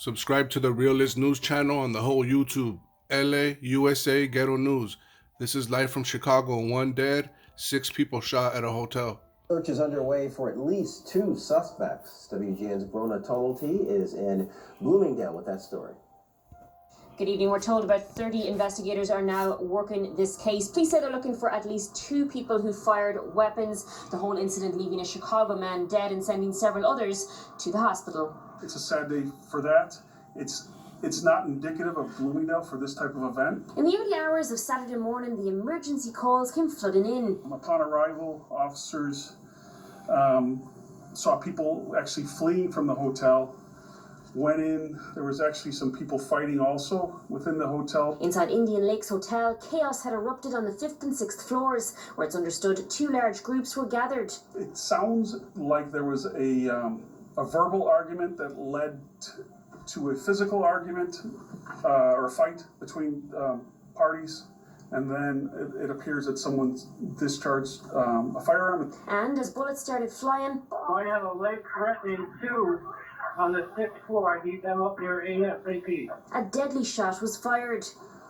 Subscribe to the Realist News channel on the whole YouTube. LA, USA, Ghetto News. This is live from Chicago. 1 dead, 6 people shot at a hotel. Search is underway for at least 2 suspects. WGN's Brona Tumulty is in Bloomingdale with that story. Good evening. We're told about 30 investigators are now working this case. Police say they're looking for at least 2 people who fired weapons. The whole incident leaving a Chicago man dead and sending several others to the hospital. It's a sad day for that. It's not indicative of Bloomingdale for this type of event. In the early hours of Saturday morning, the emergency calls came flooding in. Upon arrival, officers saw people actually fleeing from the hotel. Went in, there was actually some people fighting also within the hotel. Inside Indian Lakes Hotel, chaos had erupted on the 5th and 6th floors, where it's understood 2 large groups were gathered. It sounds like there was a verbal argument that led to a physical argument or a fight between parties. And then it appears that someone discharged a firearm. And as bullets started flying, I have a life-threatening 2 on the 6th floor. I need them up here ASAP. a deadly shot was fired.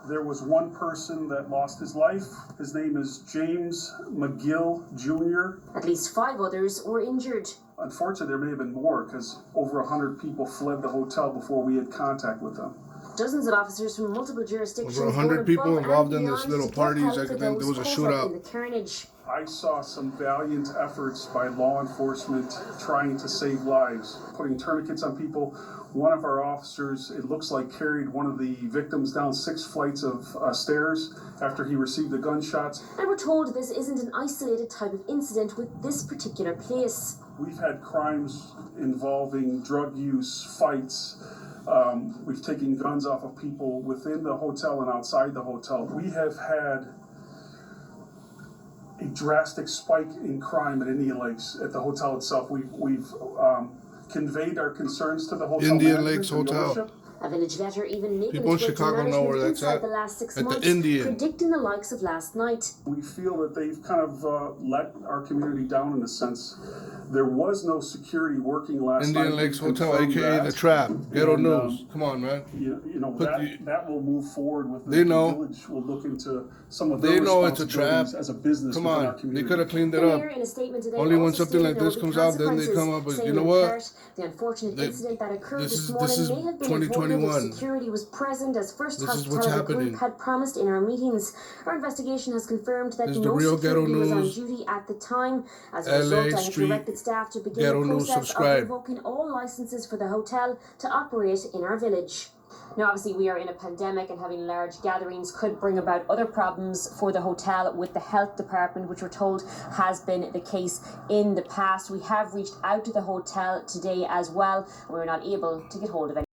There was one person that lost his life. His name is James McGill Jr. At least 5 others were injured. Unfortunately, there may have been more because over 100 people fled the hotel before we had contact with them. Dozens of officers from multiple jurisdictions. Over 100 people involved in this little party. I I think there was a shootout. The carnage. I saw some valiant efforts by law enforcement trying to save lives, putting tourniquets on people. One of our officers, it looks like, carried one of the victims down 6 flights of stairs after he received the gunshots. And we're told this isn't an isolated type of incident with this particular place. We've had crimes involving drug use, fights. We've taken guns off of people within the hotel and outside the hotel. We have had a drastic spike in crime at Indian Lakes at the hotel itself. We've conveyed our concerns to the hotel. Indian Lakes Hotel. A village letter even making People in its way to Chicago know management where that's inside at. the last 6 At the months, Indian. predicting the likes of last night. We feel that they've kind of let our community down in a sense. There was no security working last night. Indian Lakes We Hotel, confirmed aka that. The Trap. Ghetto And, News. Come on, man. You know Put that will move forward with They the know. village will look into some of They their know it's a trap. responsibilities as a business Come within our on. community. They could have cleaned The it up. mayor in a statement today Only when also something stated like there this will be comes out, then they consequences, come up with, saying you know in what? part, the unfortunate incident that occurred This this is- morning this is may have been avoided 2021. if security was present, as First This is what's Hospitality happening. Group had promised in our meetings. Our investigation has confirmed that This is the no real Ghetto security was on News. duty at the time. As a LA result, I have Street directed staff to begin Ghetto the News. process of Subscribe. revoking all licenses for the hotel to operate in our village. Now, obviously, we are in a pandemic, and having large gatherings could bring about other problems for the hotel with the health department, which we're told has been the case in the past. We have reached out to the hotel today as well, and we're not able to get hold of any.